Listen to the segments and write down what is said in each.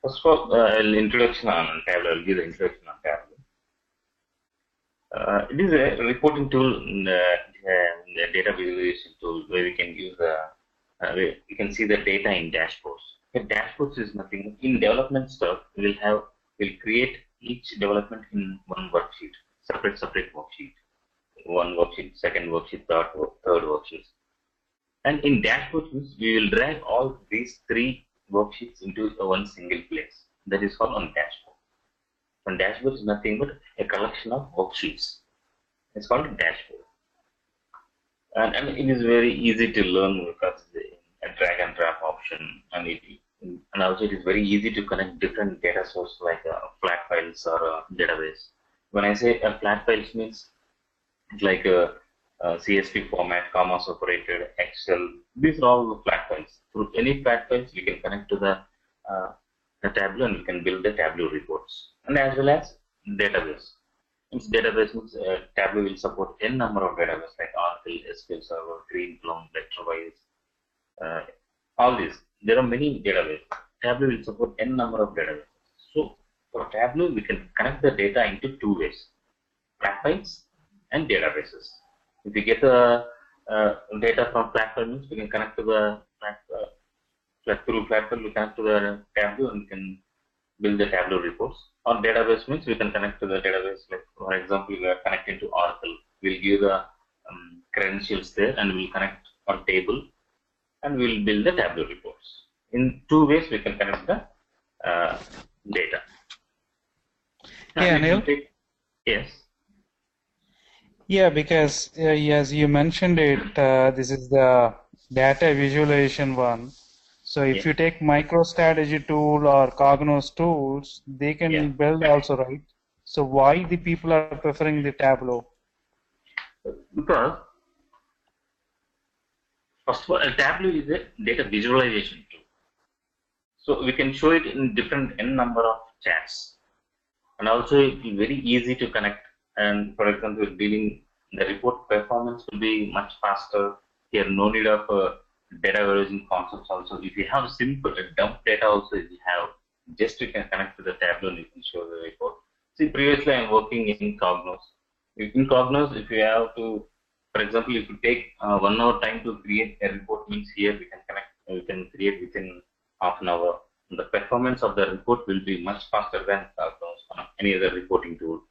First of all, introduction on Tableau. I'll give the introduction on Tableau. It is a reporting tool, the data visualization tool where we can use we can see the data in dashboards. The dashboards is nothing. In development stuff, we'll create each development in one worksheet, separate worksheet, one worksheet, second worksheet, third worksheet. And in dashboards, we will drag all these three worksheets into one single place. That is called on dashboard. And dashboard is nothing but a collection of worksheets. It's called a dashboard. And it is very easy to learn because a drag and drop option, and also it is very easy to connect different data sources like flat files or a database. When I say a flat files means it's like a CSV format, comma separated, Excel. These are all flat files. Through any flat files, we can connect to the Tableau and we can build the Tableau reports. And as well as database. Means database means Tableau will support n number of databases like Oracle, SQL Server, Greenplum, Vectorwise, all these. There are many databases. Tableau will support n number of databases. So for Tableau, we can connect the data into two ways: flat files and databases. If we get the data from flat file, means we can connect to the through flat file, we connect to the Tableau and we can build the Tableau reports. Or database means we can connect to the database. Like for example, we are connecting to Oracle. We'll give the credentials there and we'll connect on table and we'll build the Tableau reports. In two ways, we can connect the data. Yeah, Anil? Yes. Yeah, because as you mentioned it, this is the data visualization one. So if you take MicroStrategy tool or Cognos tools, they can build also, right? So why the people are preferring the Tableau? Because first of all, a Tableau is a data visualization tool. So we can show it in different n number of charts. And also it is very easy to connect. And for example, the report performance will be much faster. Here, no need of data warehousing concepts also. If you have simple dump data also, if you have, just you can connect to the Tableau and you can show the report. See, previously I'm working in Cognos. In Cognos, if you have to, for example, if you take 1 hour time to create a report, means here we can create within half an hour. The performance of the report will be much faster than Cognos or any other reporting tool.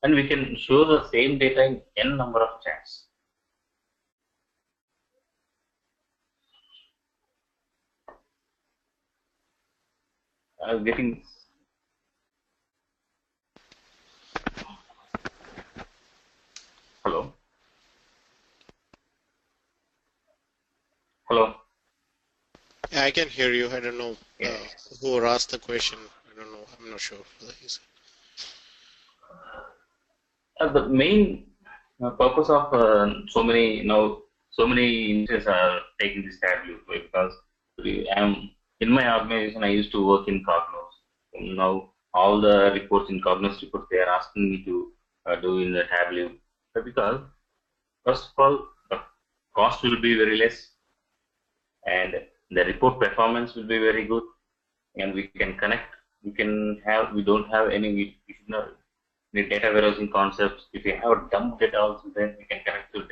And we can show the same data in n number of charts. Getting hello. Yeah, I can hear you. I don't know who asked the question. I don't know. I'm not sure. The main purpose of so many instances are taking this Tableau because in my organization I used to work in Cognos. Now all the reports in Cognos reports they are asking me to do in the Tableau because first of all the cost will be very less and the report performance will be very good and we can connect. We don't have any the data warehousing concepts. If you have dump data also, then we can connect to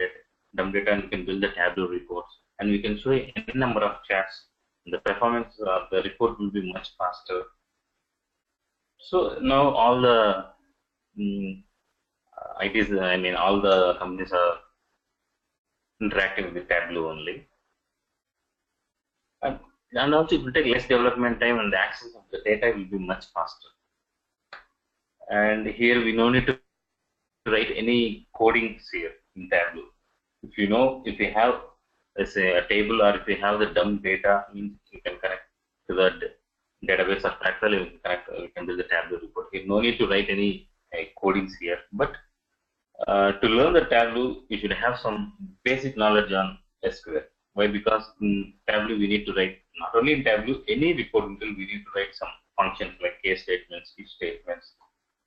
dump data and we can build the Tableau reports and we can show a number of charts. The performance of the report will be much faster. So now all the all the companies are interacting with Tableau only. And also it will take less development time and the access of the data will be much faster. And here we no need to write any codings here in Tableau. If you have let's say a table or if you have the dump data, means you can connect to the database or flat file, you can build the Tableau report. You no need to write any codings here. But to learn the Tableau, you should have some basic knowledge on SQL. Why? Because in Tableau we need to write, not only in Tableau, any reporting tool we need to write some functions like case statements, if statements.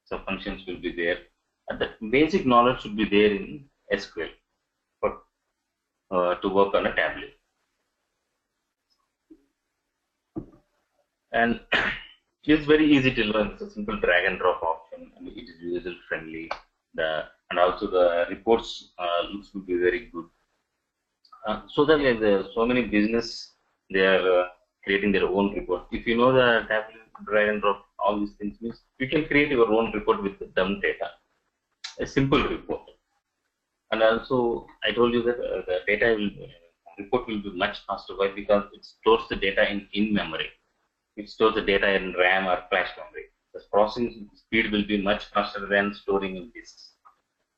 So functions will be there. And the basic knowledge should be there in SQL to work on a Tableau. And it's very easy to learn. It's a simple drag and drop option, and it is user friendly. And also the reports looks to be very good. So that so many business they are creating their own report. If you know the tablet drag and drop, all these things means you can create your own report with dumb data, a simple report. And also, I told you that the data report will be much faster. Why? Because it stores the data in memory. It stores the data in RAM or flash memory. The processing speed will be much faster than storing in disks.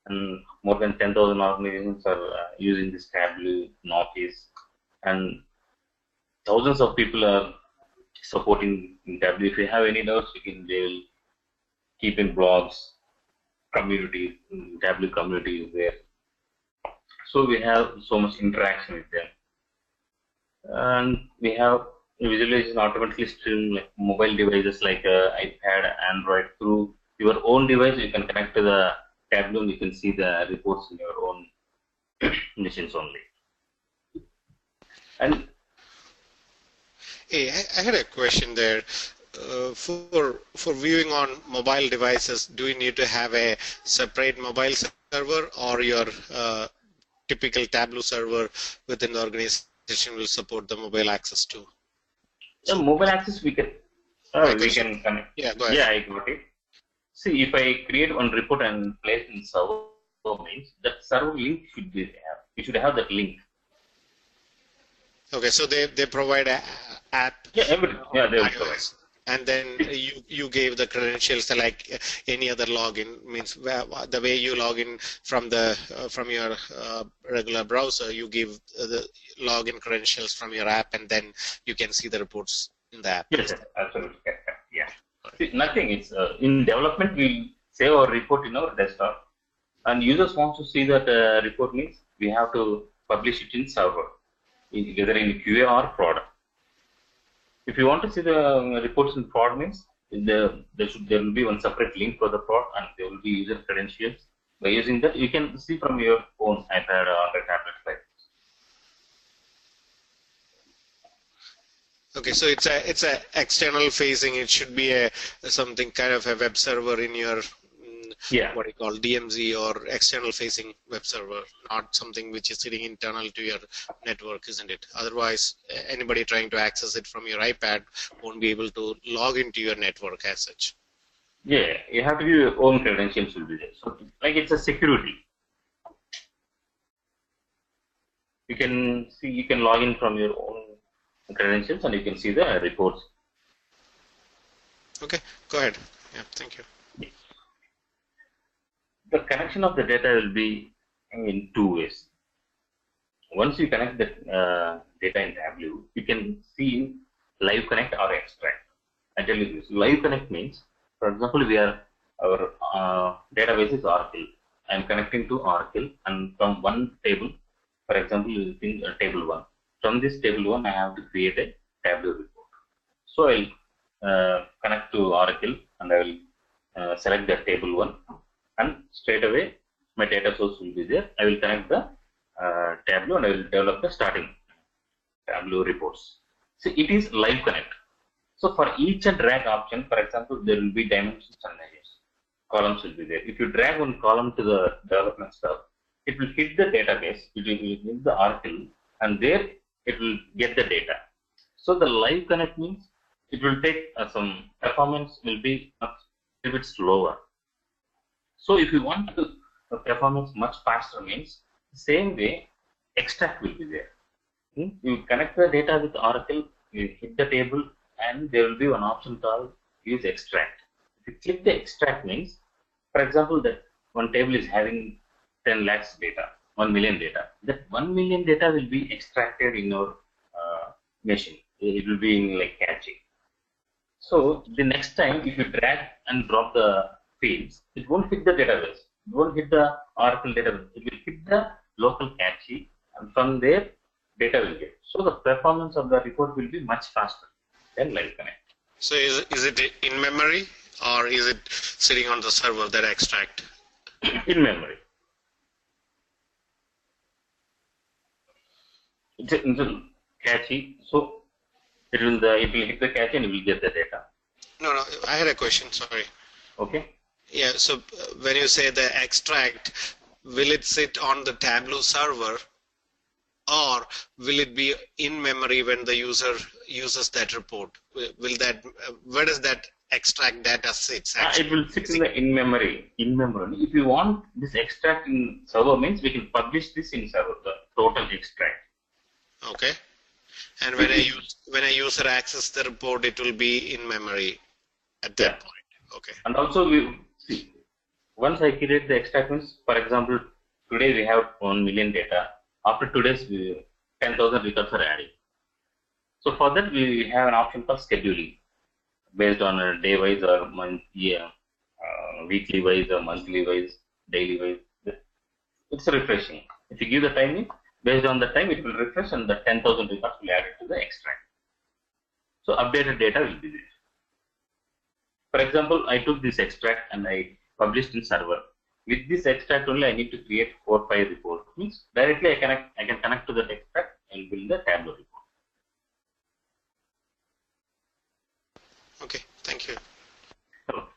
And more than 10,000 organizations are using this Tableau Notice, and thousands of people are supporting Tableau. If you have any doubts, they will keep in blogs, communities, Tableau community is there. So we have so much interaction with them, and we have visualization automatically stream like mobile devices like iPad, Android through your own device. You can connect to the Tableau and you can see the reports in your own machines only. And Hey, I had a question there. For viewing on mobile devices, do you need to have a separate mobile server, or your typical Tableau server within the organization will support the mobile access too? the So mobile access we can my we question, can connect. yeah, go ahead. Yeah, I got it. See, if I create one report and place in server means that server link should be there. You should have that link. Okay, so they provide a app Yeah, everything. Yeah, they will provide. iOS, and then you gave the credentials like any other login, means the way you log in from the from your regular browser, you give the login credentials from your app, and then you can see the reports in the app. Yes, yes, absolutely. Yeah. See, nothing. It's in development. We save our report in our desktop, and users want to see that report means we have to publish it in server, whether in QA or prod. If you want to see the reports in prod means there will be one separate link for the prod, and there will be user credentials. By using that, you can see from your own iPad or the tablet. Like Okay, so it's a external facing. It should be a something kind of a web server in your yeah, what you call DMZ or external facing web server, not something which is sitting internal to your network, isn't it? Otherwise, anybody trying to access it from your iPad won't be able to log into your network as such. yeah, you have to give your own credentials will be there. So like it's a security. You can log in from your own credentials and you can see the reports. Okay, go ahead. Yeah, thank you. The connection of the data will be in two ways. Once you connect the data in Tableau, you can see live connect or extract. I tell you this, live connect means, for example, our database is Oracle. I am connecting to Oracle, and from one table, for example, using table 1. From this table 1, I have to create a Tableau report. So I'll connect to Oracle, and I will select the table 1, and straight away my data source will be there. I will connect the Tableau, and I will develop the starting Tableau reports. So it is live connect. So for each drag option, for example, there will be dimensions and measures. Columns will be there. If you drag one column to the development stuff, it will hit the database, it will hit the Oracle, and there it will get the data. So the live connect means it will take some performance will be a little bit slower. So if you want to performance much faster means same way extract will be there. You connect the data with Oracle, you hit the table, and there will be one option called use extract. If you click the extract means, for example, that one table is having 10 lakhs data, 1 million data. That 1 million data will be extracted in your machine. It will be in like caching. So the next time if you drag and drop the fields, it won't hit the database. It won't hit the Oracle database. It will hit the local cache, and from there data will get. So the performance of the report will be much faster than live connect. So is it in memory, or is it sitting on the server, that extract? In memory. It's a cache. So it will hit the cache and it will get the data. No, no, I had a question, sorry. Okay. Yeah, so when you say the extract, will it sit on the Tableau server, or will it be in memory when the user uses that report? Will that, where does that extract data sits actually? It will sit in the in memory. In memory. If you want this extract in server, means we can publish this in server, the total extract. Okay. And when a user access the report, it will be in memory at that point. Okay. And also we see, once I create the extract means, for example, today we have 1 million data. After today's 10,000 records are added. So for that we have an option called scheduling, based on a day wise or weekly wise or monthly wise, daily wise. It's refreshing. If you give the timing, based on the time it will refresh and the 10,000 records will add it to the extract. So updated data will be there. For example, I took this extract and I published in server. With this extract only, I need to create 4 or 5 reports. Means directly I can connect to that extract and build the Tableau report. Okay, thank you. So,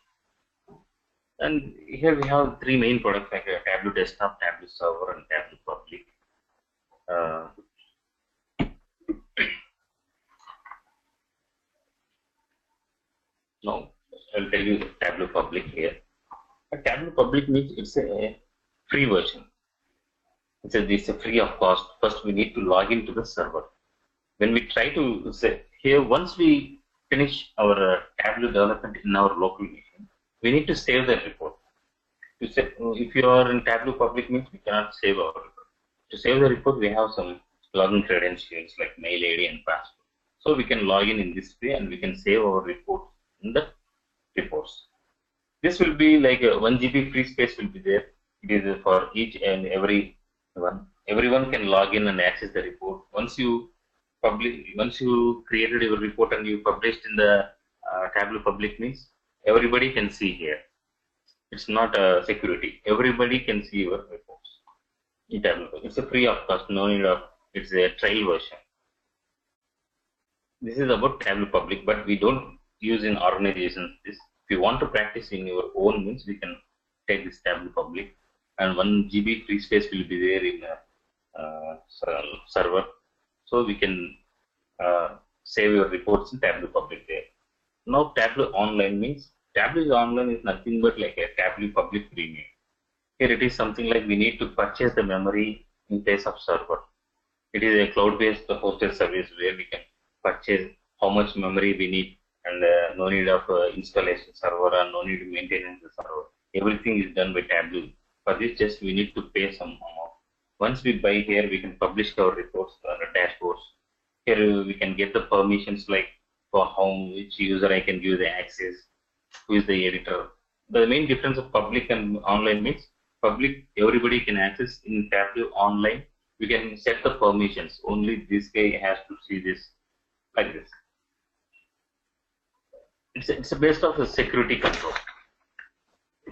and here we have 3 main products like Tableau Desktop, Tableau Server, and Tableau Public. Now, I'll tell you the Tableau Public here. A Tableau Public means it's a free version. It's a free of cost. First, we need to log into the server. When we try to say here, once we finish our Tableau development in our local machine, we need to save the report. To say, if you are in Tableau Public means we cannot save our report. To save the report, we have some login credentials like mail ID and password. So we can log in this way and we can save our report in the reports. This will be like a 1 GB free space will be there. It is for each and every one. Everyone can log in and access the report. Once you created your report and you published in the Tableau Public means everybody can see here. It's not a security. Everybody can see your reports in Tableau. It's a free of cost. No need of. It's a trial version. This is about Tableau Public, but we don't use in organizations. This, if you want to practice in your own means, we can take this Tableau Public, and 1 GB free space will be there in a server, so we can save your reports in Tableau Public there. Now Tableau Online means Tableau Online is nothing but like a Tableau Public premium. Here it is something like we need to purchase the memory in place of server. It is a cloud-based hosted service where we can purchase how much memory we need, and no need of installation server and no need to maintain the server. Everything is done by Tableau. For this, just we need to pay some amount. Once we buy here, we can publish our reports or dashboards. Here we can get the permissions like for which user I can give the access, who is the editor. The main difference of public and online means public everybody can access. In Tableau Online, we can set the permissions. Only this guy has to see this like this. It's a based of a security control.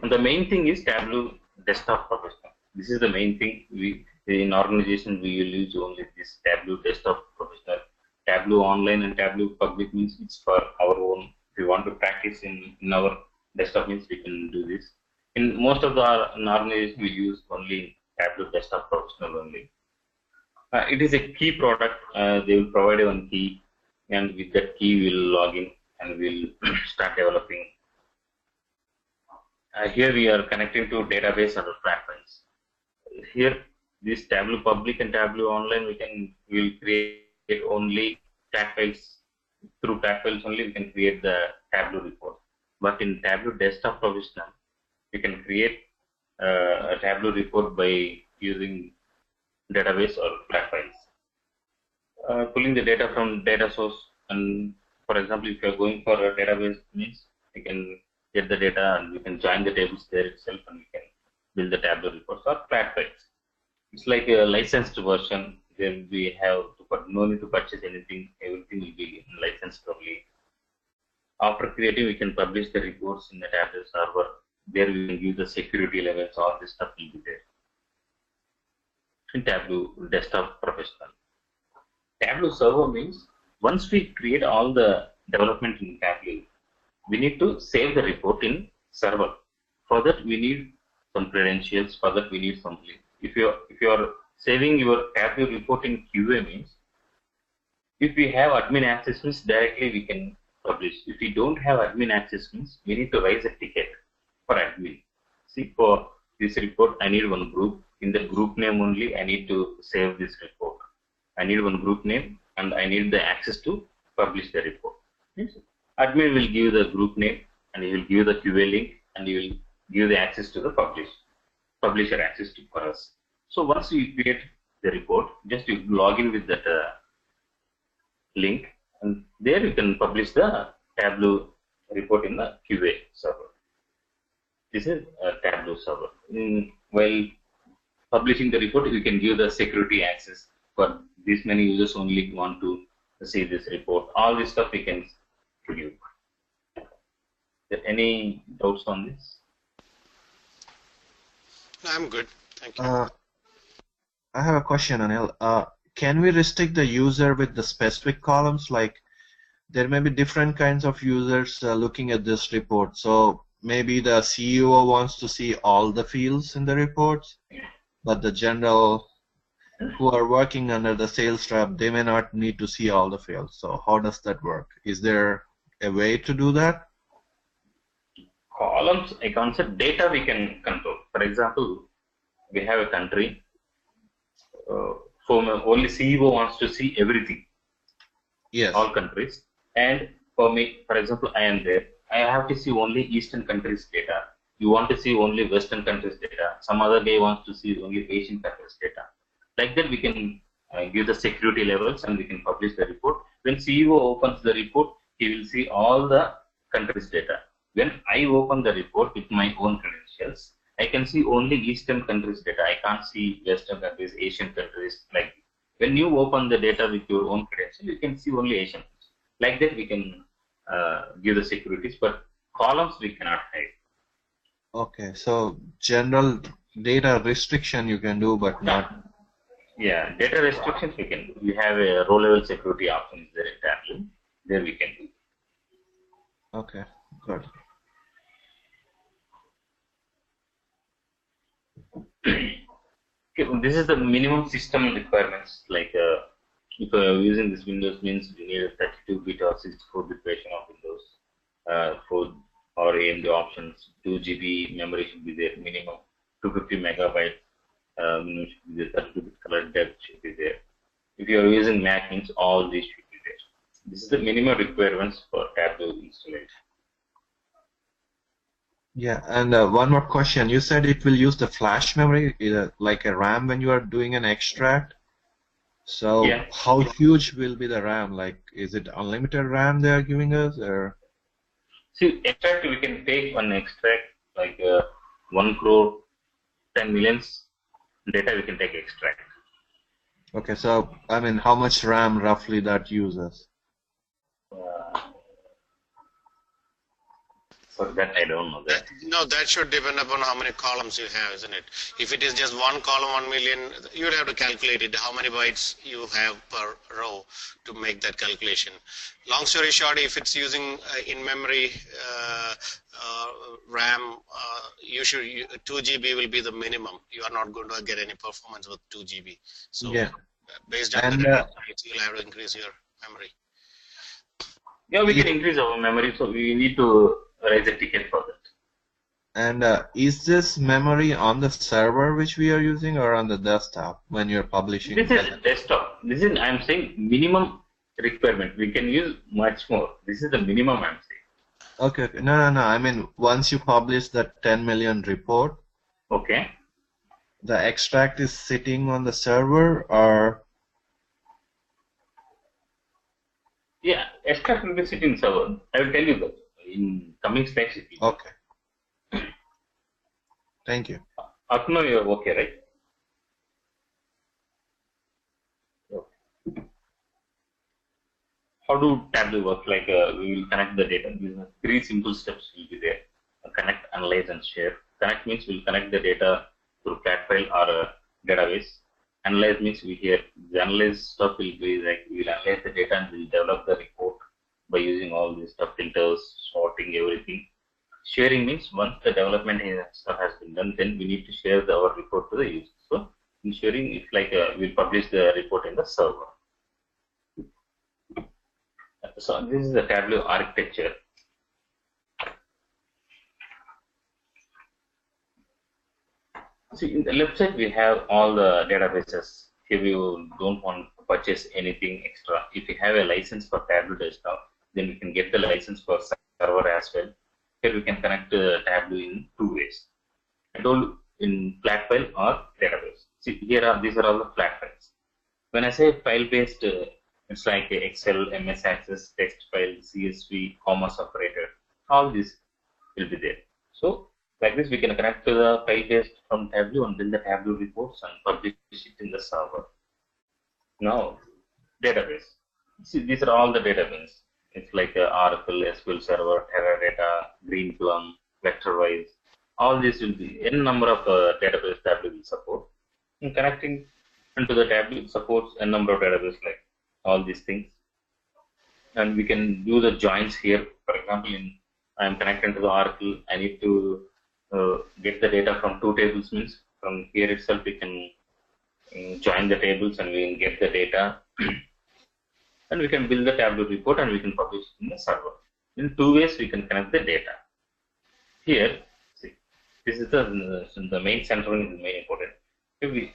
And the main thing is Tableau Desktop Professional. This is the main thing. We in organization we will use only this Tableau Desktop Professional. Tableau Online and Tableau Public means it's for our own. If we want to practice in our desktop means we can do this. In most of the organization we use only Tableau Desktop Professional only. It is a key product. They will provide one key, and with that key we will log in and we'll start developing. Here we are connecting to database or platforms. Here, this Tableau Public and Tableau Online, we will create only tag files. Through tag files only we can create the Tableau report. But in Tableau Desktop Professional, we can create a Tableau report by using database or flat files. Pulling the data from data source, and for example, if you are going for a database means we can get the data and we can join the tables there itself and we can build the Tableau reports or flat files. It's like a licensed version. Then we have no need to purchase anything. Everything will be licensed only. After creating, we can publish the reports in the Tableau server. There we can give the security levels. All this stuff will be there. In Tableau Desktop Professional. Tableau Server means Once we create all the development in Tableau, we need to save the report in server. For that, we need some credentials. For that, we need some link. If you are saving your Tableau report in QA means, if we have admin access means directly we can publish. If we don't have admin access means we need to raise a ticket for admin. See, for this report, I need one group. In the group name only, I need to save this report. I need one group name and I need the access to publish the report. Yes. Admin will give the group name and he will give the QA link and he will give the access to the publisher access to for us. So once you create the report, just you log in with that link and there you can publish the Tableau report in the QA server. This is a Tableau server. While publishing the report, you can give the security access for this many users only want to see this report. All this stuff we can give. Any doubts on this? I'm good. Thank you. I have a question, Anil. Can we restrict the user with the specific columns? Like there may be different kinds of users looking at this report. So maybe the CEO wants to see all the fields in the reports, but the general who are working under the sales rep, they may not need to see all the fields. So how does that work? Is there a way to do that? Columns, I concept data we can control. For example, we have a country. Only CEO wants to see everything. Yes. All countries. And for me, for example, I am there. I have to see only Eastern countries data. You want to see only Western countries data. Some other guy wants to see only Asian countries data. Like that, we can give the security levels and we can publish the report. When CEO opens the report, he will see all the countries data. When I open the report with my own credentials, I can see only Eastern countries data. I can't see Western countries, Asian countries. Like when you open the data with your own credentials, you can see only Asian. Like that, we can give the securities, but columns we cannot hide. Okay, so general data restriction you can do, but not. Yeah, data restrictions we can do. We have a row level security options there in Tableau. There we can do. Okay, good. Okay, this is the minimum system requirements. Like if using this Windows means we need a 32-bit or 64-bit version of Windows. For or AMD options, 2 GB memory should be there. Minimum 250 megabytes. Minimum should be there. 32-bit color depth should be there. If you are using Mac, means all these should be there. This is the minimum requirements for Tableau installation. Yeah, and one more question. You said it will use the flash memory, like a RAM when you are doing an extract. So yeah. How huge will be the RAM? Like, is it unlimited RAM they are giving us, or? See, extract we can take one extract like 1 crore, 10 millions data we can take extract. Okay, so I mean, how much RAM roughly that uses? For that, I don't know that. No, that should depend upon how many columns you have, isn't it? If it is just one column, 1 million, you would have to calculate it, how many bytes you have per row to make that calculation. Long story short, if it's using in-memory RAM, 2 GB will be the minimum. You are not going to get any performance with 2 GB. So yeah. Based on the you'll have to increase your memory. Yeah, we can increase our memory, so we need to raise a ticket for that. And is this memory on the server which we are using or on the desktop when you're publishing? This is desktop. This is, I'm saying, minimum requirement. We can use much more. This is the minimum I'm saying. Okay. No. I mean, once you publish that 10 million report, okay, the extract is sitting on the server, or? Yeah, extract will be sitting server. I will tell you that in coming slides. Okay. Thank you. Up now you are okay, right? Okay. How do Tableau work? Like we will connect the data. These are 3 simple steps will be there. Connect, analyze, and share. Connect means we'll connect the data through CAD file or a database. Analyze means we here the analyze stuff will be like we'll analyze the data and we'll develop the report by using all these stuff, filters, sorting, everything. Sharing means once the development stuff has been done, then we need to share our report to the user. So in sharing, it's like we'll publish the report in the server. So this is the Tableau architecture. See, in the left side, we have all the databases. If you don't want to purchase anything extra, if you have a license for Tableau desktop, then we can get the license for server as well. Here we can connect Tableau in two ways. I told in flat file or database. See, these are all the flat files. When I say file-based, it's like Excel, MS Access, text file, CSV, comma separator. All this will be there. So like this, we can connect to the file based from Tableau and build the Tableau reports and publish it in the server. Now, database. See, these are all the databases. It's like Oracle, SQL Server, Teradata, Greenplum, Vectorwise. All these will be n number of database Tableau will support. And connecting into the Tableau supports n number of databases like all these things. And we can do the joins here. For example, I am connected to the Oracle. I need to get the data from two tables, means from here itself we can join the tables and we can get the data and we can build the Tableau report and we can publish it in the server. In two ways we can connect the data. Here, see, this is the main centering is main important. Here we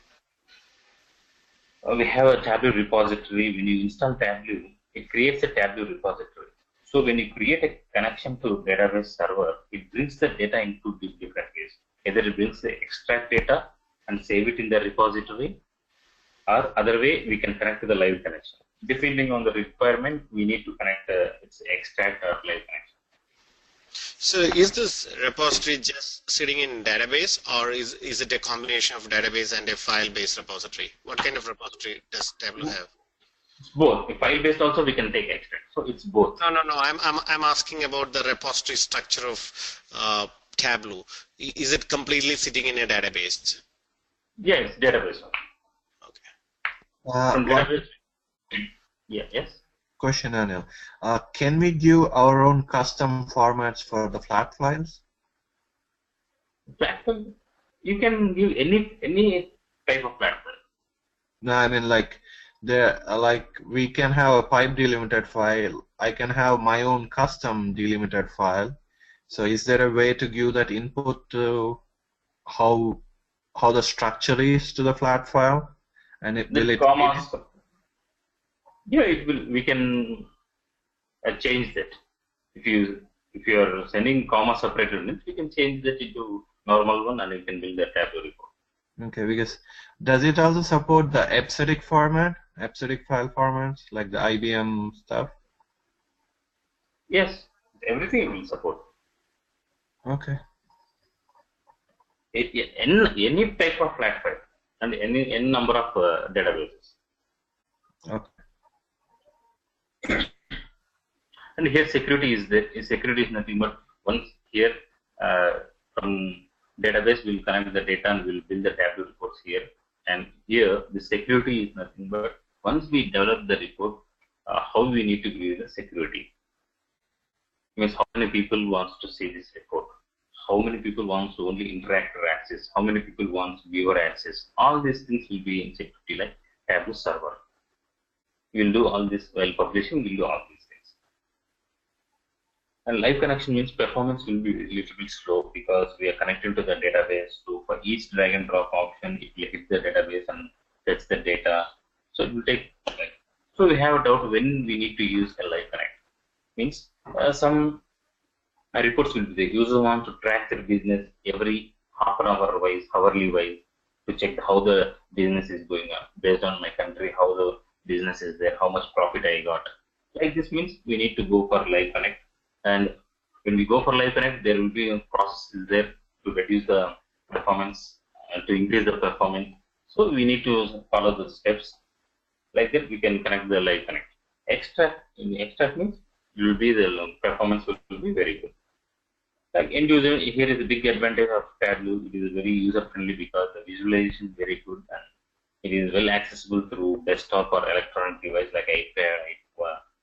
have a Tableau repository. When you install Tableau, it creates a Tableau repository. So when you create a connection to database server, it brings the data in two different ways. Either it brings the extract data and save it in the repository, or other way we can connect to the live connection. Depending on the requirement, we need to connect its extract or live connection. So is this repository just sitting in database, or is it a combination of database and a file-based repository? What kind of repository does Tableau have? It's both. File-based also we can take extract. So it's both. No. I'm asking about the repository structure of Tableau. Is it completely sitting in a database? Yeah, it's database. Okay. From database. Yeah. Yes. Question, Anil. Can we give our own custom formats for the flat files? Flat file. You can give any type of flat file. No, I mean like we can have a pipe delimited file. I can have my own custom delimited file. So is there a way to give that input to how the structure is to the flat file? And will it? Commas. Yeah, it will. We can change that. If you are sending comma separated means we can change that into normal one and you can build the Tableau report. Okay, because does it also support the episodic format, episodic file formats like the IBM stuff? Yes, everything it will support. Okay. Any type of flat file and any number of databases. Okay. And here security is there. Security is nothing but once here from database we'll connect the data and we'll build the Tableau reports here. And here the security is nothing but once we develop the report, how we need to give the security. Means how many people wants to see this report, how many people wants to only interact or access, how many people wants viewer access. All these things will be in security like Tableau server. We'll do all this while publishing. We'll do all these things. And live connection means performance will be a little bit slow because we are connected to the database. So for each drag and drop option, it will hit the database and fetch the data. So it will take. So we have a doubt when we need to use a live connect. Means some reports will be the user wants to track their business every half an hour wise, hourly wise, to check how the business is going on based on my country, how the business is there, how much profit I got. Like this means we need to go for live connect, and when we go for live connect, there will be a process there to reduce the performance and to increase the performance. So we need to follow the steps. Like that, we can connect the live connect. Extract means it will be the performance will be very good. Like end user, here is a big advantage of Tableau. It is very user friendly because the visualization is very good and It is well accessible through desktop or electronic device like iPad,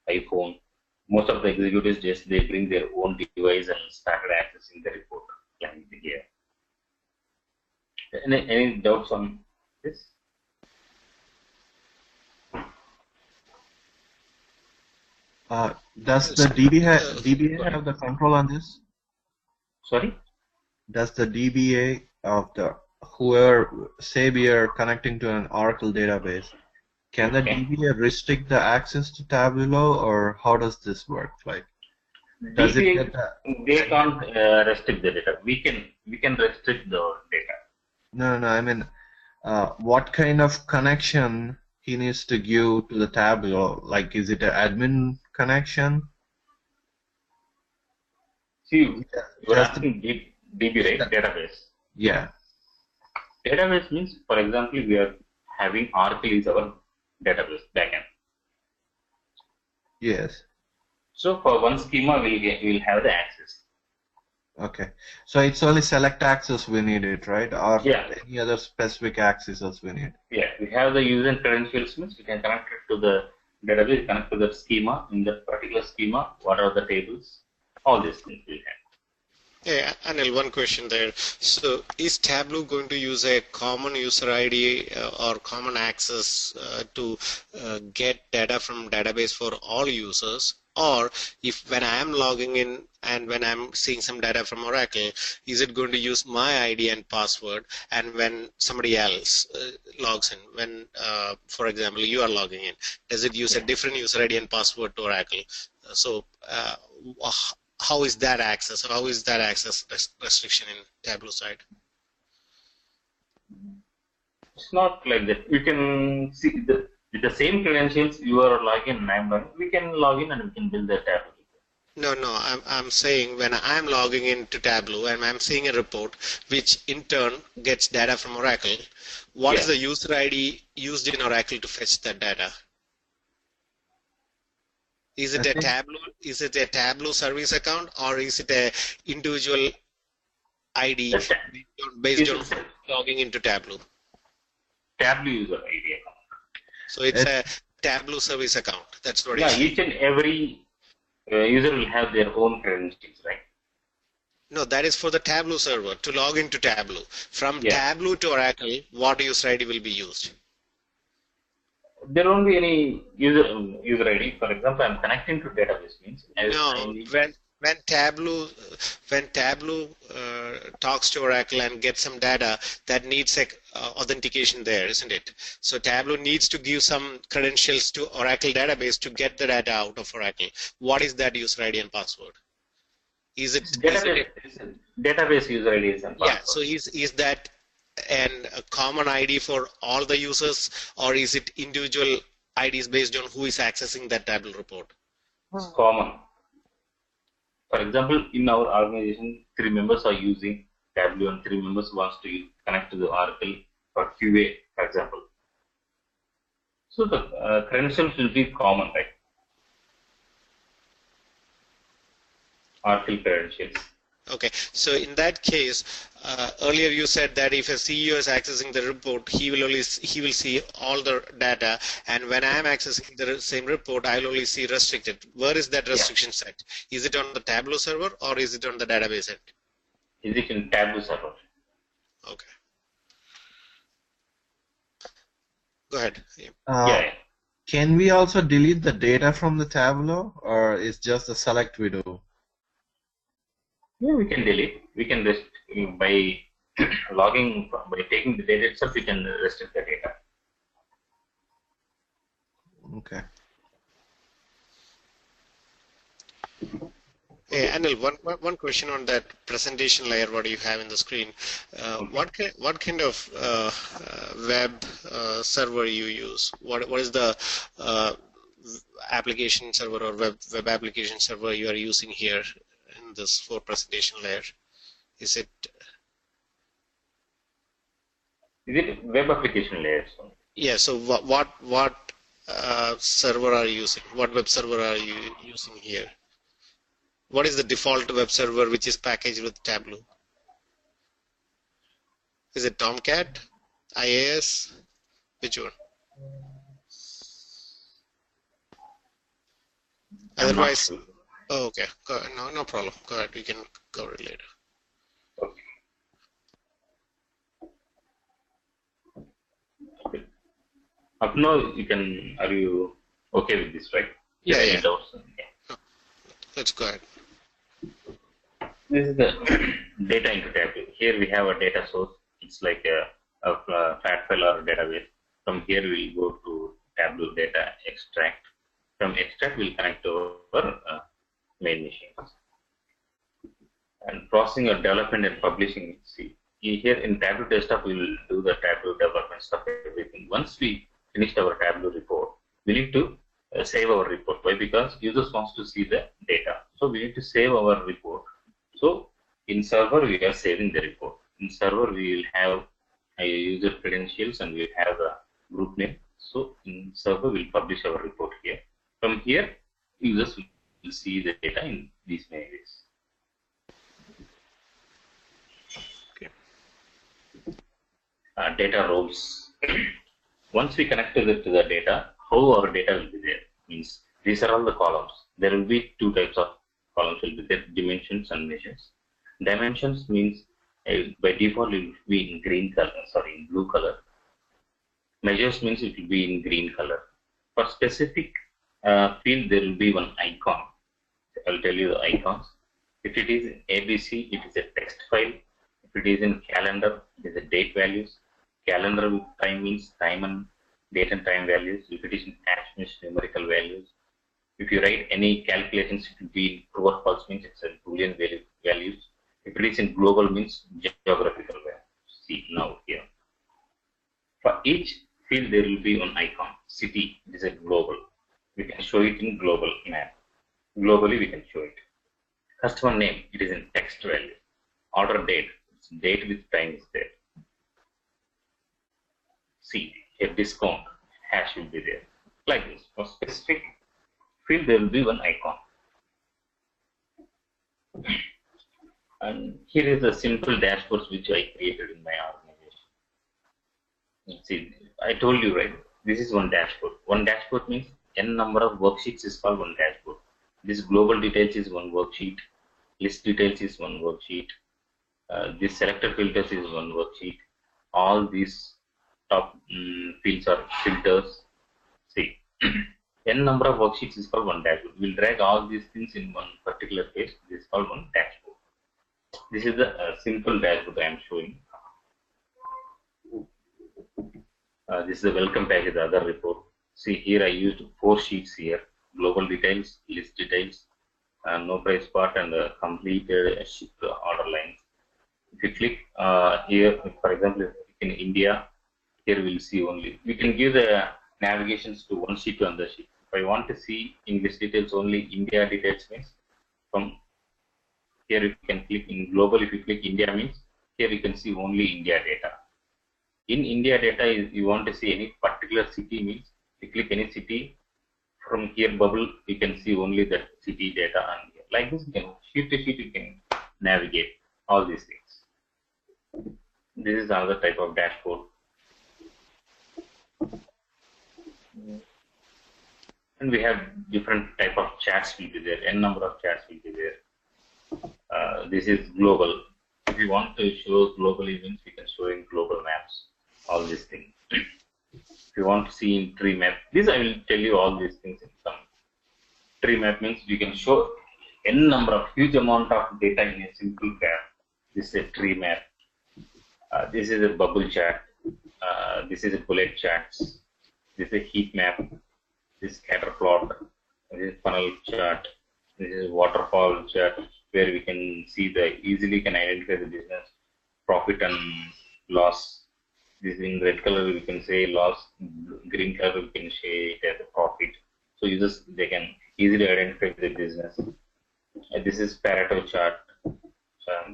iPhone. Most of the executives just they bring their own device and started accessing the report client here. Any doubts on this? Does the DBA have the control on this? Sorry? Does the DBA of the whoever, say we are connecting to an Oracle database, can the DBA restrict the access to Tableau, or how does this work? Like, does it get the, they can't restrict the data. We can restrict the data. No, I mean, what kind of connection he needs to give to the Tableau? Like, is it an admin connection? See, you're asking DB, right? Database. Yeah. Database means, for example, we are having Oracle is our database backend. Yes. So for one schema, we'll have the access. Okay. So it's only select access we need it, right? Or any other specific accesses we need? Yeah, we have the user and credentials means we can connect it to the database, connect to the schema. In that particular schema, what are the tables? All these things we have. Yeah, Anil, one question there. So is Tableau going to use a common user ID or common access to get data from database for all users? Or if when I am logging in and when I'm seeing some data from Oracle, is it going to use my ID and password? And when somebody else logs in, when, for example, you are logging in, does it use a different user ID and password to Oracle? So how is that access? How is that access restriction in Tableau side? It's not like that. You can see with the same credentials you are logging and I'm logging. We can log in and we can build the Tableau. No, I'm saying when I'm logging into Tableau and I'm seeing a report which in turn gets data from Oracle, what is the user ID used in Oracle to fetch that data? Is it a Tableau? Is it a Tableau service account, or is it a individual ID based on logging into Tableau? Tableau user ID account. So it's a Tableau service account. That's what. Yeah, each and every user will have their own credentials, right? No, that is for the Tableau server to log into Tableau. From Tableau to Oracle, what user ID will be used? There won't be any user ID. For example, I'm connecting to database means. No, when Tableau talks to Oracle and gets some data, that needs a authentication there, isn't it? So Tableau needs to give some credentials to Oracle database to get the data out of Oracle. What is that user ID and password? Is it database user ID and password? Yeah. So is that a common ID for all the users, or is it individual IDs based on who is accessing that Tableau report? It's common. For example, in our organization, 3 members are using Tableau and 3 members wants to connect to the Oracle for QA, for example. So the credentials will be common, right? Oracle credentials. Okay, so in that case, earlier you said that if a CEO is accessing the report, he will see all the data, and when I am accessing the same report, I will only see restricted. Where is that restriction set? Is it on the Tableau server or is it on the database end? Is it in Tableau server? Okay. Go ahead. Can we also delete the data from the Tableau, or is just the select we do? Yeah, we can delete. We can by logging, by taking the data itself, we can restrict the data. Okay. Hey, Anil, one question on that presentation layer. What do you have in the screen? What kind of web server you use? What is the application server or web application server you are using here in this for presentation layer? Is it web application layer? Yeah. So what server are you using? What web server are you using here? What is the default web server which is packaged with Tableau? Is it Tomcat, IAS, Which one? I'm not Otherwise, sure. oh, okay. Go ahead. No, no problem. Go ahead. We can cover it later. Okay. Okay. Up now, you can. Are you okay with this, right? Yeah, Any yeah. doubts? Yeah. Let's go ahead. This is the data into Tableau. Here we have a data source. It's like a flat file or database. From here we'll go to Tableau data extract. From extract we'll connect to our main machines. And processing or development and publishing. See, here in Tableau desktop we will do the Tableau development stuff, everything. Once we finished our Tableau report, we need to save our report. Why? Because users wants to see the data. So we need to save our report. So in server we are saving the report. In server we will have a user credentials and we will have a group name. So in server we will publish our report here. From here users will see the data in these many ways. Okay. Data roles. Once we connect to the data, how our data will be there? Means these are all the columns. There will be two types of columns will be there, dimensions and measures. Dimensions means by default it will be in in blue color. Measures means it will be in green color. For specific field, there will be one icon. I'll tell you the icons. If it is ABC, it is a text file. If it is in calendar, it is a date values. Calendar with time means time and date and time values. If it is in hash means numerical values. If you write any calculations, it will be in true or false means it's a Boolean values. If it is in global means geographical values. See now here. For each field there will be one icon. City, it is a global. We can show it in global map. Globally we can show it. Customer name, it is in text value. Order date, it's date with time is there. See, a discount, hash will be there. Like this. For specific field there will be one icon. And here is a simple dashboard which I created in my organization. See, I told you, right? This is one dashboard. One dashboard means n number of worksheets is called one dashboard. This global details is one worksheet. List details is one worksheet. This selector filters is one worksheet. All these top fields are filters. See, n number of worksheets is called one dashboard. We'll drag all these things in one particular page. This is called one dashboard. This is the simple dashboard I am showing. This is the welcome package, the other report. See here I used 4 sheets here. Global details, list details, no price part and completed shipped order lines. If you click here, for example, in India, here we'll see only. We can give the navigations to one sheet to another sheet. If I want to see English details only, India details means from here you can click in global. If you click India means here you can see only India data. In India data, you want to see any particular city means you click any city. From here bubble, you can see only that city data, and like this, you can sheet to sheet you can navigate all these things. This is another type of dashboard. And we have different type of charts will be there. N number of charts will be there. This is global. If you want to show global events, we can show in global maps. All these things. If you want to see in tree map, this I will tell you all these things in some. Tree map means we can show n number of huge amount of data in a simple graph. This is a tree map. This is a bubble chart. This is a bullet charts. This is a heat map. This is scatter plot. This is funnel chart. This is waterfall chart where we can see easily can identify the business profit and loss. This in red color we can say loss, green color we can say it as a profit. So users they can easily identify the business. This is Pareto chart.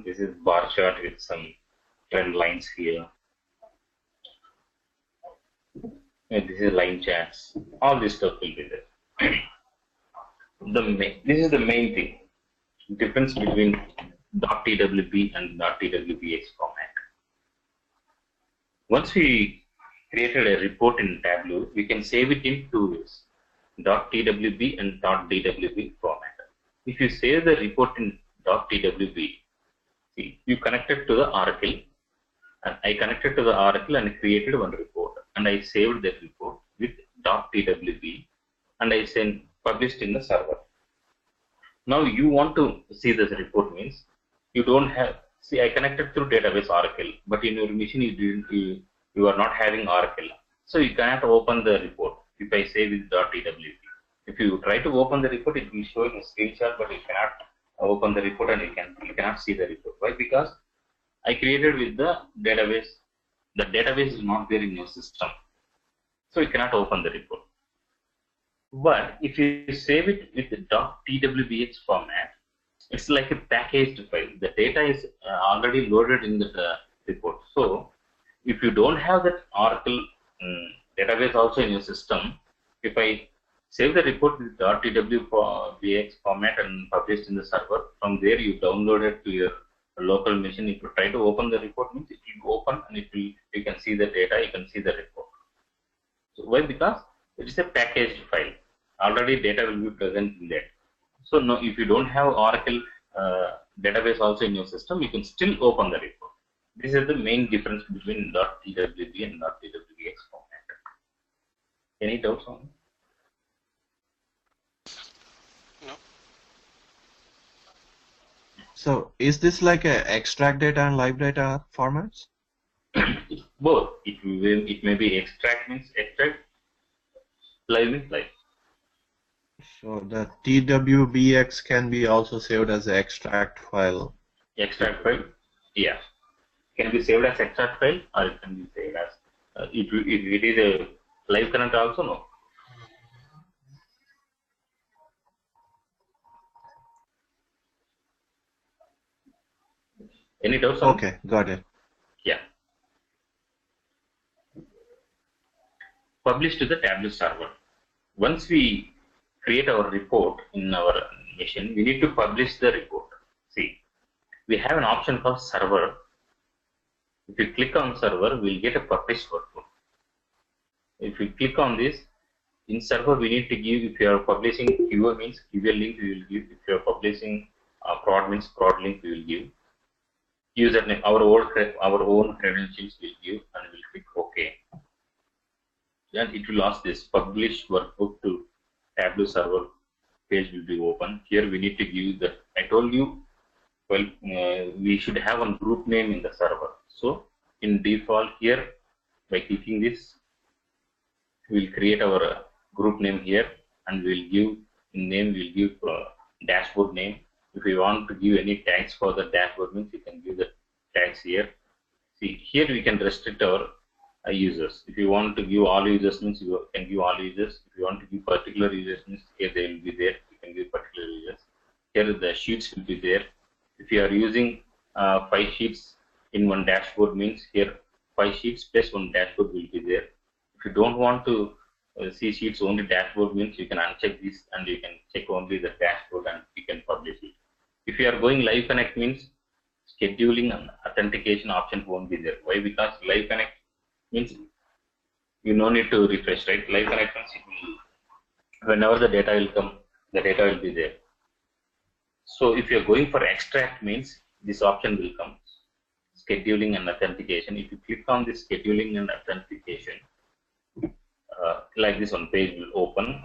This is bar chart with some trend lines here. This is line charts. All this stuff will be there. This is the main thing. Difference between .twb and .twbx format. Once we created a report in Tableau, we can save it in two ways, .twb and .dwb format. If you save the report in .twb, see, you connected to the Oracle, and I connected to the Oracle and created one report, and I saved that report with .twb, and I published in the server. Now you want to see this report means you don't have, see, I connected through database Oracle, but in your machine you are not having Oracle, so you cannot open the report. If I save with .twb, if you try to open the report, it will show in a screenshot, but you cannot open the report and you cannot see the report. Why? Because I created with the database. The database is not there in your system, so you cannot open the report. But if you save it with the .twbx format, it's like a packaged file. The data is already loaded in the report. So if you don't have that Oracle database also in your system, if I save the report with .twbx format and published in the server, from there you download it to your local machine. If you try to open the report, means it will open and you can see the data, you can see the report. So why? Because it is a packaged file. Already data will be present in that. So no, if you don't have Oracle database also in your system, you can still open the report. This is the main difference between .twb and .twbx format. Any doubts on it? No. So is this like a extract data and live data formats? It's both. It may be extract means extract, live means live. So the TWBX can be also saved as an extract file. Extract file, yeah, can be saved as extract file, or it can be saved as if it is a live current also. No. Any doubts on? Okay, got it. Yeah. Publish to the Tableau server. Once we create our report in our machine, we need to publish the report. See, we have an option called server. If you click on server, we'll get a published workflow. If you click on this, in server we need to give, if you are publishing QA means QA link we will give. If you are publishing prod means prod link we will give. Username, our own credentials will give, and we'll click OK. Then it will ask this publish workbook to Tableau server page will be open. Here we need to give the, I told you, well, we should have one group name in the server. So in default here, by clicking this, we'll create our group name here, and we'll give in name, we'll give dashboard name. If you want to give any tags for the dashboard means you can give the tags here. See, here we can restrict our users. If you want to give all users means you can give all users. If you want to give particular users means here they will be there. You can give particular users. Here the sheets will be there. If you are using 5 sheets in one dashboard means here 5 sheets plus one dashboard will be there. If you don't want to see sheets only dashboard means you can uncheck this and you can check only the dashboard and you can publish it. If you are going live connect means scheduling and authentication option won't be there. Why? Because live connect means you no need to refresh, right? Live connect means it will, whenever the data will come, the data will be there. So if you are going for extract means this option will come, scheduling and authentication. If you click on this scheduling and authentication, like this one page will open.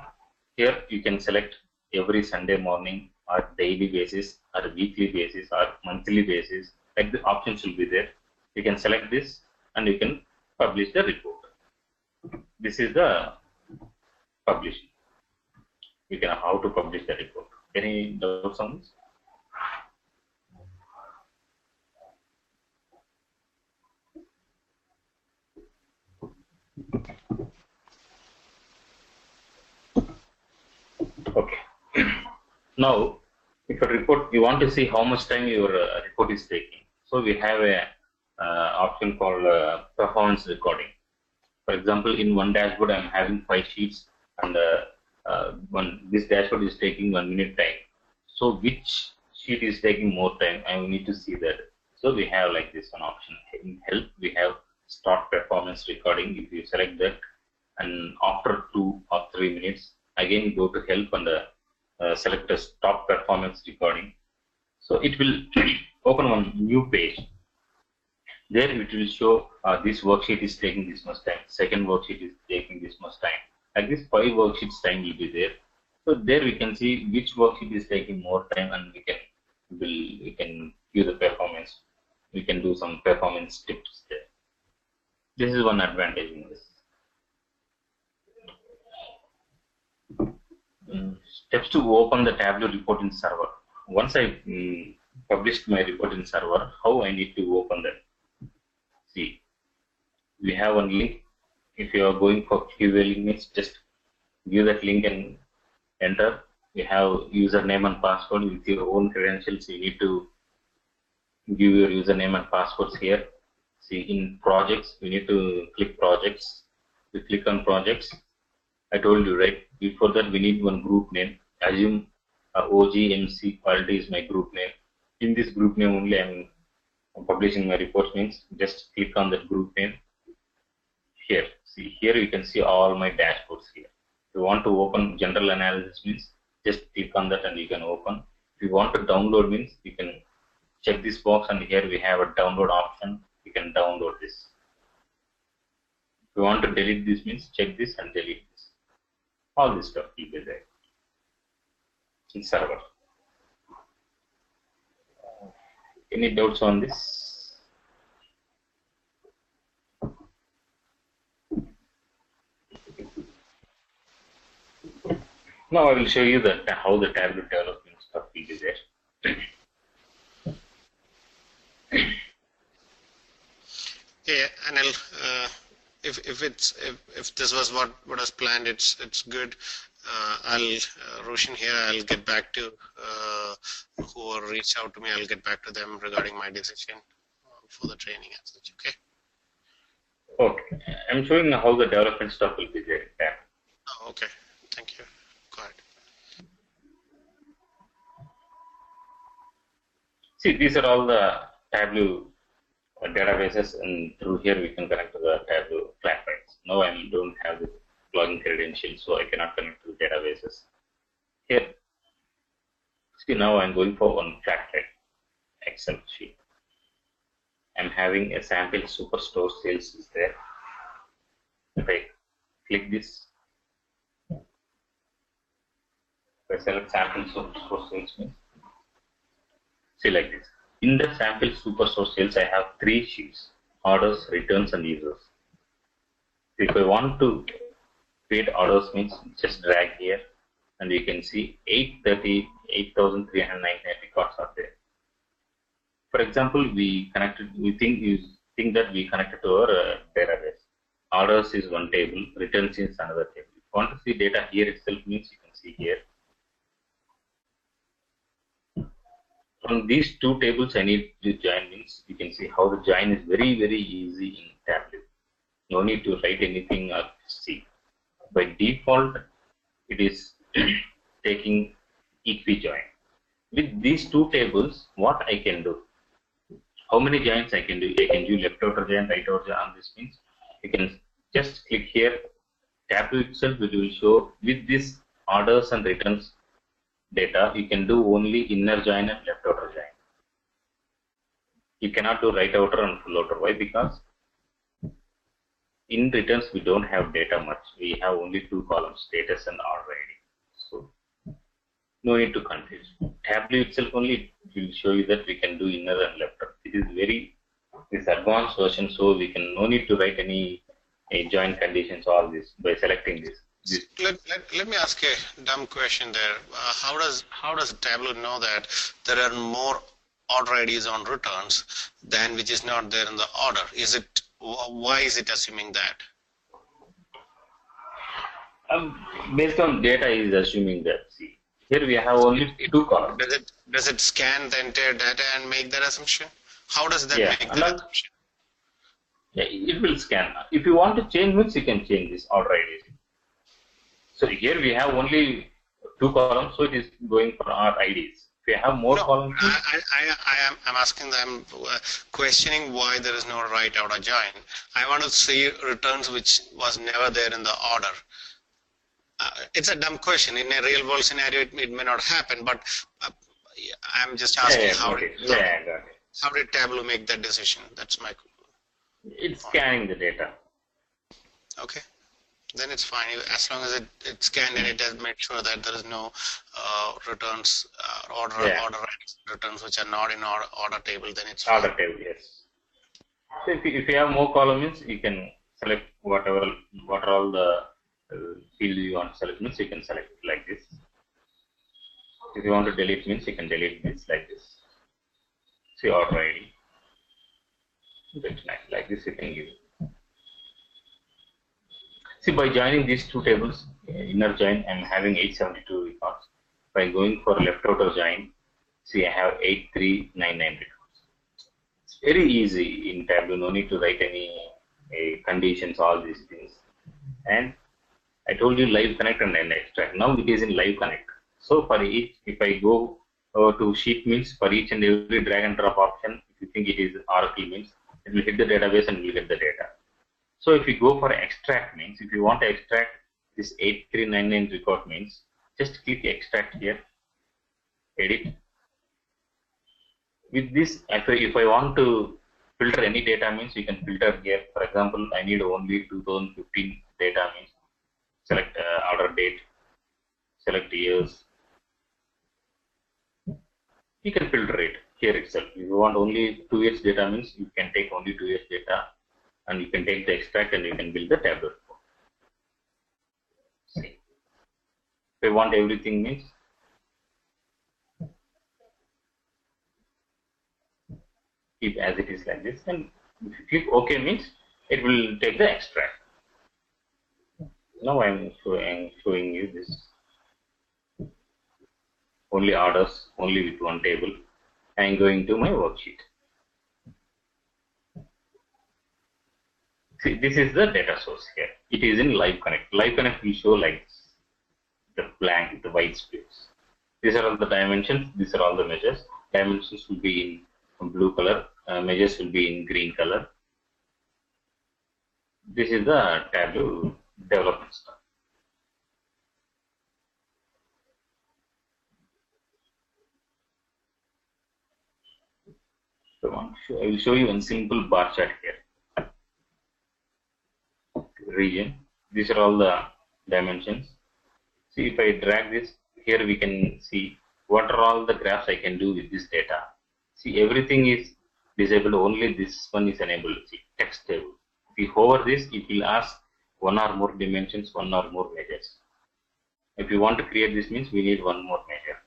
Here you can select every Sunday morning or daily basis or weekly basis or monthly basis, like the options will be there. You can select this and you can publish the report. This is the publishing. You can how to publish the report. Any doubts on this? Okay. Now, if a report, you want to see how much time your report is taking. So we have a option called performance recording. For example, in one dashboard, I'm having 5 sheets, and this dashboard is taking 1 minute time. So which sheet is taking more time? I need to see that. So we have like this one option. In help, we have start performance recording. If you select that, and after 2 or 3 minutes, again go to help and select a stop performance recording. So it will open one new page. There it will show this worksheet is taking this much time, second worksheet is taking this much time. Like this 5 worksheets time will be there. So there we can see which worksheet is taking more time, and we can view the performance. We can do some performance tips there. This is one advantage in this. Steps to open the Tableau report in server. Once I published my report in server, how I need to open that? See, we have one link. If you are going for QA links, just give that link and enter. We have username and password with your own credentials. You need to give your username and passwords here. See, in projects, we need to click projects. We click on projects. I told you, right? Before that, we need one group name. Assume OGMC quality is my group name. In this group name only, I'm publishing my reports. Means just click on that group name. Here, see, here you can see all my dashboards here. If you want to open general analysis, means just click on that and you can open. If you want to download, means you can check this box, and here we have a download option. You can download this. If you want to delete this, means check this and delete this. All this stuff will be there in server. Any doubts on this? Now I will show you that how the Tableau development stuff will be there. Yeah, Anil, if this was what was planned, it's good. Roshan here, I'll get back to who reached out to me. I'll get back to them regarding my decision for the training as such. Okay. Okay, I'm showing how the development stuff will be there. Yeah. Oh, okay. Thank you. Go ahead. See, these are all the Tableau databases, and through here we can connect to the Tableau flat files. Now I don't have the login credentials, so I cannot connect to the databases. Here, see, now I'm going for one flat file Excel sheet. I'm having a sample superstore sales is there. If I click this, if I select sample superstore sales, means see like this. In the sample superstore sales, I have 3 sheets: orders, returns, and users. If I want to create orders, means just drag here, and you can see 8,399 records are there. For example, we think that we connected to our database. Orders is one table, returns is another table. If you want to see data here itself, means you can see here. From these 2 tables, I need to join, means you can see how the join is very, very easy in Tableau. No need to write anything or see. By default, it is taking equi-join. With these 2 tables, what I can do? How many joins I can do? I can do left outer join, right outer join. This means you can just click here. Tableau itself it will show with this orders and returns data. You can do only inner join and left outer join. You cannot do right outer and full outer. Why? Because in returns we don't have data much. We have only 2 columns: status and order ID. So no need to confuse. Tableau itself only will show you that we can do inner and left outer. It is this advanced version, so we can no need to write any join conditions. All this by selecting this. Let me ask a dumb question there. How does Tableau know that there are more order IDs on returns than which is not there in the order? Why is it assuming that? Based on data, is assuming that. See, here we have only 2 columns. Does it scan the entire data and make that assumption? How does that make that assumption? Yeah, it will scan. If you want to change, means you can change this order ID. So here we have only 2 columns, so it is going for our IDs. If you have more No, columns, I'm asking them, questioning why there is no write outer join. I want to see returns which was never there in the order. It's a dumb question. In a real world scenario, it may not happen, but I'm just asking got it. How did Tableau make that decision? That's my It's scanning the data. Okay. Then it's fine. As long as it's scanned and it has made sure that there is no returns order returns which are not in order table, then it's fine. Order table, yes. So if you have more columns, you can select what are all the fields you want to select, means you can select it like this. If you want to delete, means you can delete this like this. See order ID. That's nice. Like this you can give. See, by joining these two tables, inner join, I'm having 872 records. By going for left outer join, see I have 8399 records. It's very easy in Tableau, no need to write any conditions, all these things. And I told you live connect and then extract. Now it is in live connect. So for each, if I go to sheet means for each and every drag and drop option, if you think it is Oracle means, it will hit the database and will get the data. So if you go for extract means, if you want to extract this 8399 record means, just click extract here, edit. With this, if I want to filter any data means, you can filter here. For example, I need only 2015 data means, select order date, select years. You can filter it here itself. If you want only 2 years data means, you can take only 2 years data. And you can take the extract and you can build the Tableau report. See. If I want everything means, keep as it is like this, and if you click OK means it will take the extract. Now I'm showing you this. Only orders, only with one table. I'm going to my worksheet. See, this is the data source here. It is in Live Connect. Live Connect will show like this, the blank, the white space. These are all the dimensions. These are all the measures. Dimensions will be in blue color. Measures will be in green color. This is the Tableau development stuff. So I will show you one simple bar chart here. Region. These are all the dimensions. See, if I drag this, here we can see what are all the graphs I can do with this data. See, everything is disabled, only this one is enabled. See, text table. If you hover this, it will ask one or more dimensions, one or more measures. If you want to create this means we need one more measure.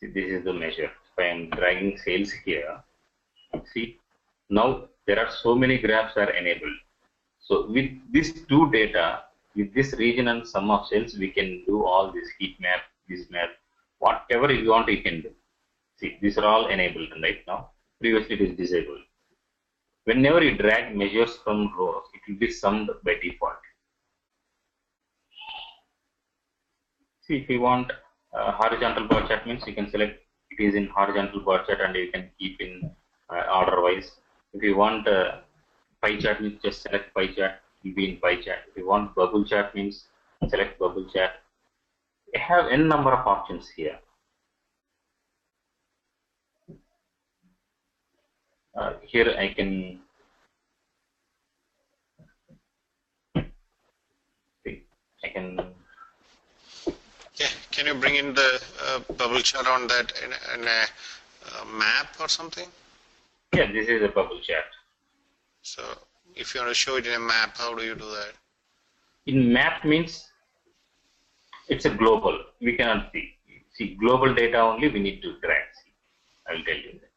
See, this is the measure. If I am dragging sales here, see, now there are so many graphs are enabled. So with these two data, with this region and sum of cells, we can do all this heat map, this map, whatever you want, you can do. See, these are all enabled right now. Previously, it is disabled. Whenever you drag measures from rows, it will be summed by default. See, if you want horizontal bar chart means, you can select it is in horizontal bar chart and you can keep in order wise. If you want pie chart means just select pie chart, it will be in pie chart. If you want bubble chart means select bubble chart. You have n number of options here. Here I can see, Yeah, can you bring in the bubble chart on that in a map or something? Yeah, this is a bubble chart. So if you want to show it in a map, how do you do that? In map means it's a global. We cannot see. See, global data only we need to drag. See, I will tell you that.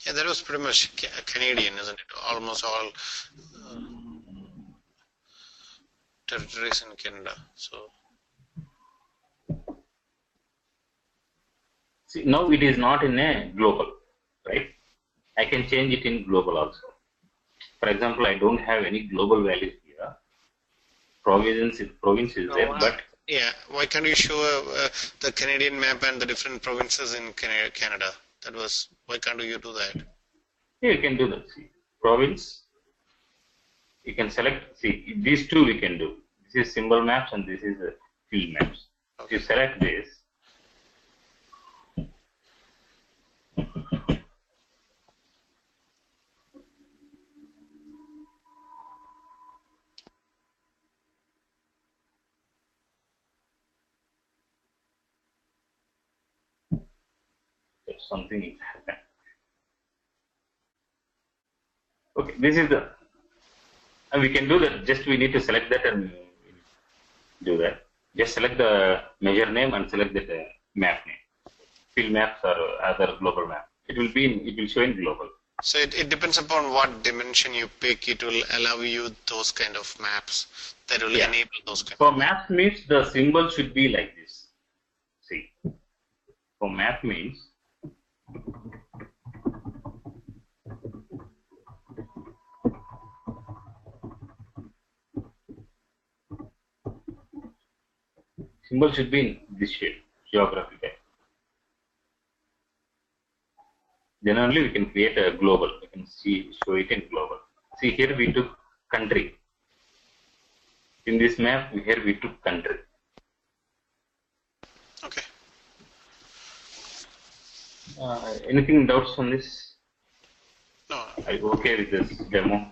Yeah, that was pretty much Canadian, isn't it? Almost all territories in Canada. So see, now it is not in a global, right? I can change it in global also. For example, I don't have any global values here. Province is there, but Yeah, why can't you show the Canadian map and the different provinces in Canada? Why can't you do that? Yeah, you can do that. See, province, you can select, see, these two we can do. This is symbol maps and this is field maps. If you select this, something is happened. Okay, this is the, and we can do that. Just we need to select that and do that. Just select the measure name and select the map name. Field maps or other global map. It will show in global. So it depends upon what dimension you pick. It will allow you those kind of maps that will enable those kind For of maps means the symbol should be like this. See, for map means symbol should be in this shape, geography type. Then only we can create a global. We can show it in global. See, here we took country. In this map, here we took country. Okay. Anything doubts on this? No. Are you okay with this demo?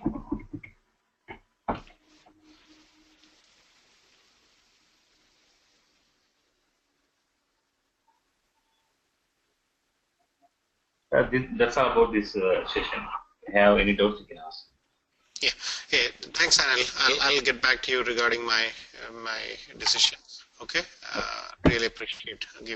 That's all about this session. If you have any doubts, you can ask. Yeah. Hey, thanks, Anil. I'll get back to you regarding my decision. Okay. Really appreciate giving